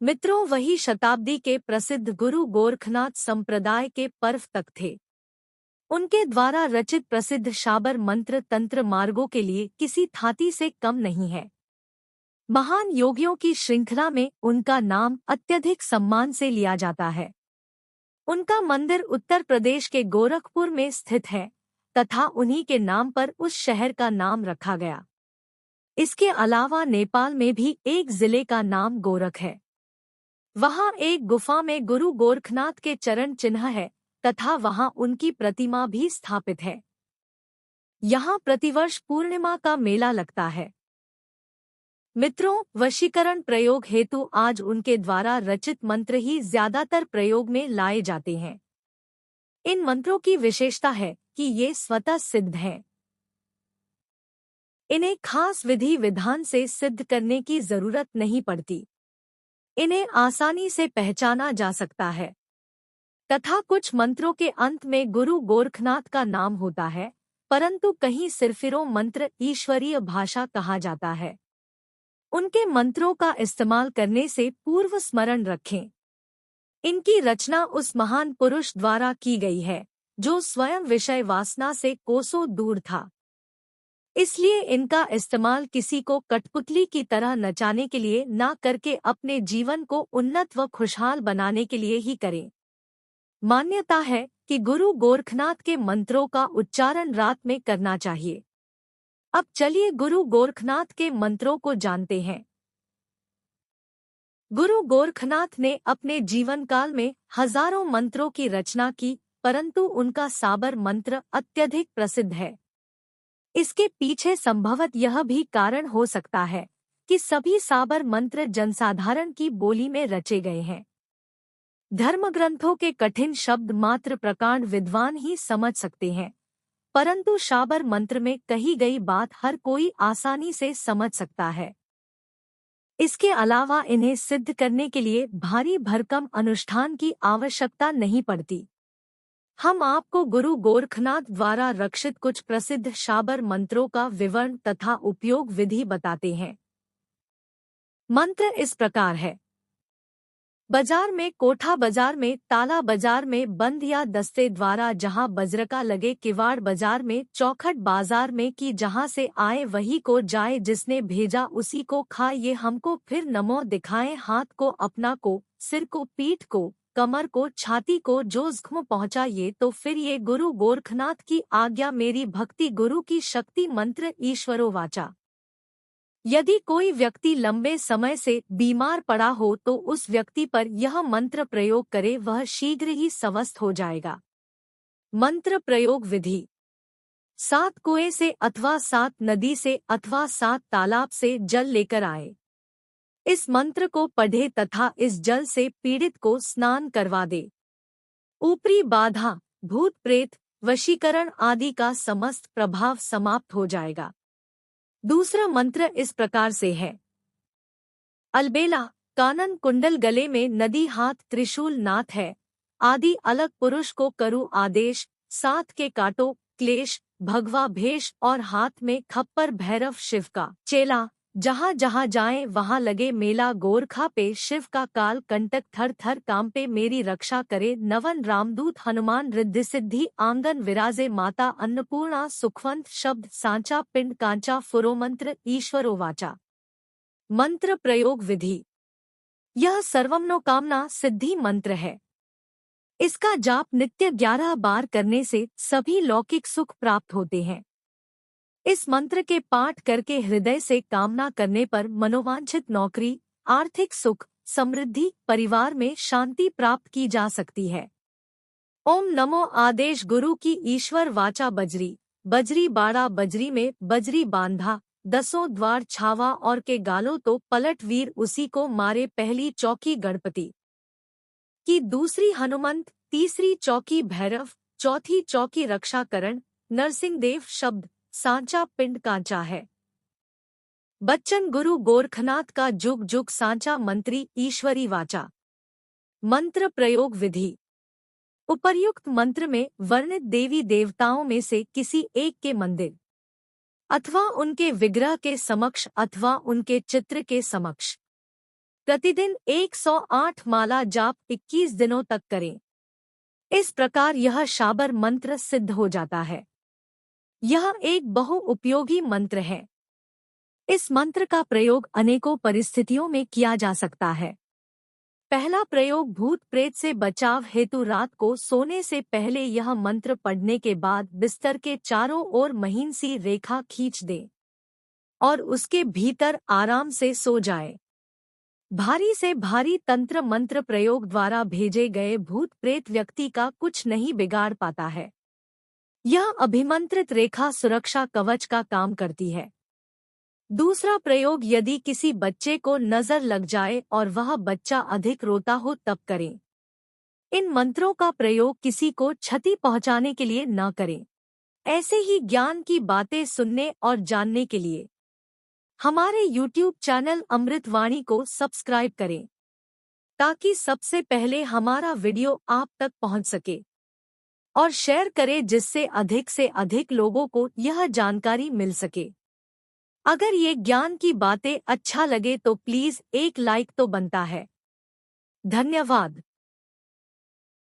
मित्रों, वही शताब्दी के प्रसिद्ध गुरु गोरखनाथ संप्रदाय के पर्व तक थे। उनके द्वारा रचित प्रसिद्ध शाबर मंत्र तंत्र मार्गों के लिए किसी थाती से कम नहीं है। महान योगियों की श्रृंखला में उनका नाम अत्यधिक सम्मान से लिया जाता है। उनका मंदिर उत्तर प्रदेश के गोरखपुर में स्थित है तथा उन्हीं के नाम पर उस शहर का नाम रखा गया। इसके अलावा नेपाल में भी एक जिले का नाम गोरख है। वहाँ एक गुफा में गुरु गोरखनाथ के चरण चिन्ह है तथा वहाँ उनकी प्रतिमा भी स्थापित है। यहाँ प्रतिवर्ष पूर्णिमा का मेला लगता है। मित्रों, वशीकरण प्रयोग हेतु आज उनके द्वारा रचित मंत्र ही ज्यादातर प्रयोग में लाए जाते हैं। इन मंत्रों की विशेषता है कि ये स्वतः सिद्ध हैं। इन्हें खास विधि विधान से सिद्ध करने की जरूरत नहीं पड़ती। इन्हें आसानी से पहचाना जा सकता है तथा कुछ मंत्रों के अंत में गुरु गोरखनाथ का नाम होता है, परंतु कहीं सिर्फिरों मंत्र ईश्वरीय भाषा कहा जाता है। उनके मंत्रों का इस्तेमाल करने से पूर्व स्मरण रखें। इनकी रचना उस महान पुरुष द्वारा की गई है जो स्वयं विषय वासना से कोसों दूर था। इसलिए इनका इस्तेमाल किसी को कठपुतली की तरह नचाने के लिए ना करके अपने जीवन को उन्नत व खुशहाल बनाने के लिए ही करें। मान्यता है कि गुरु गोरखनाथ के मंत्रों का उच्चारण रात में करना चाहिए। अब चलिए गुरु गोरखनाथ के मंत्रों को जानते हैं। गुरु गोरखनाथ ने अपने जीवन काल में हजारों मंत्रों की रचना की, परंतु उनका साबर मंत्र अत्यधिक प्रसिद्ध है। इसके पीछे संभवत यह भी कारण हो सकता है कि सभी साबर मंत्र जनसाधारण की बोली में रचे गए हैं। धर्मग्रंथों के कठिन शब्द मात्र प्रकांड विद्वान ही समझ सकते हैं, परंतु शाबर मंत्र में कही गई बात हर कोई आसानी से समझ सकता है। इसके अलावा इन्हें सिद्ध करने के लिए भारी भरकम अनुष्ठान की आवश्यकता नहीं पड़ती। हम आपको गुरु गोरखनाथ द्वारा रक्षित कुछ प्रसिद्ध शाबर मंत्रों का विवरण तथा उपयोग विधि बताते हैं। मंत्र इस प्रकार है। बाजार में, कोठा बाजार में, ताला बाजार में, बंद या दस्ते द्वारा जहाँ बजरका लगे, किवाड़ बाजार में, चौखट बाजार में, कि जहाँ से आए वही को जाए, जिसने भेजा उसी को खाए, ये हमको फिर नमो दिखाए, हाथ को अपना को, सिर को, पीठ को, कमर को, छाती को, जो जख्म पहुँचा ये, तो फिर ये गुरु गोरखनाथ की आज्ञा, मेरी भक्ति, गुरु की शक्ति, मंत्र ईश्वरो वाचा। यदि कोई व्यक्ति लंबे समय से बीमार पड़ा हो तो उस व्यक्ति पर यह मंत्र प्रयोग करे, वह शीघ्र ही स्वस्थ हो जाएगा। मंत्र प्रयोग विधि। 7 कुएं से अथवा 7 नदी से अथवा 7 तालाब से जल लेकर आए। इस मंत्र को पढ़े तथा इस जल से पीड़ित को स्नान करवा दे। ऊपरी बाधा, भूत प्रेत, वशीकरण आदि का समस्त प्रभाव समाप्त हो जाएगा। दूसरा मंत्र इस प्रकार से है। अलबेला, कानन कुंडल, गले में नदी, हाथ त्रिशूल नाथ है, आदि अलग पुरुष को करु आदेश, 7 के काटो, क्लेश, भगवा भेष, और हाथ में खप्पर, भैरव शिव का चेला, जहाँ जहाँ जाए वहाँ लगे मेला, गोरखा पे शिव का काल कंटक, थर थर कांपे, मेरी रक्षा करे, नवन रामदूत हनुमान, रिद्धि सिद्धि आंगन विराजे, माता अन्नपूर्णा, सुखवंत शब्द, सांचा पिंड कांचा, फुरोमंत्र ईश्वरो वाचा। मंत्र प्रयोग विधि। यह सर्वमनोकामना सिद्धि मंत्र है। इसका जाप नित्य 11 बार करने से सभी लौकिक सुख प्राप्त होते हैं। इस मंत्र के पाठ करके हृदय से कामना करने पर मनोवांछित नौकरी, आर्थिक सुख, समृद्धि, परिवार में शांति प्राप्त की जा सकती है। ओम नमो आदेश गुरु की ईश्वर वाचा बजरी, बजरी बाड़ा, बजरी में बजरी बांधा, 10 द्वार छावा, और के गालो तो पलट वीर उसी को मारे, पहली चौकी गणपति की, दूसरी हनुमंत, तीसरी चौकी भैरव, चौथी चौकी रक्षाकरण, नरसिंहदेव शब्द, सांचा पिंड कांचा है। बच्चन गुरु गोरखनाथ का जुग जुग सांचा मंत्री ईश्वरी वाचा। मंत्र प्रयोग विधि। उपर्युक्त मंत्र में वर्णित देवी देवताओं में से किसी एक के मंदिर अथवा उनके विग्रह के समक्ष अथवा उनके चित्र के समक्ष प्रतिदिन 108 माला जाप 21 दिनों तक करें। इस प्रकार यह शाबर मंत्र सिद्ध हो जाता है। यह एक बहुउपयोगी मंत्र है। इस मंत्र का प्रयोग अनेकों परिस्थितियों में किया जा सकता है। पहला प्रयोग भूत प्रेत से बचाव हेतु रात को सोने से पहले यह मंत्र पढ़ने के बाद बिस्तर के चारों ओर महीन सी रेखा खींच दें और उसके भीतर आराम से सो जाए। भारी से भारी तंत्र मंत्र प्रयोग द्वारा भेजे गए भूत प्रेत व्यक्ति का कुछ नहीं बिगाड़ पाता है। यह अभिमंत्रित रेखा सुरक्षा कवच का काम करती है। दूसरा प्रयोग यदि किसी बच्चे को नजर लग जाए और वह बच्चा अधिक रोता हो तब करें। इन मंत्रों का प्रयोग किसी को क्षति पहुंचाने के लिए न करें। ऐसे ही ज्ञान की बातें सुनने और जानने के लिए हमारे YouTube चैनल अमृतवाणी को सब्सक्राइब करें ताकि सबसे पहले हमारा वीडियो आप तक पहुंच सके, और शेयर करें जिससे अधिक से अधिक लोगों को यह जानकारी मिल सके। अगर ये ज्ञान की बातें अच्छा लगे तो प्लीज एक लाइक तो बनता है। धन्यवाद।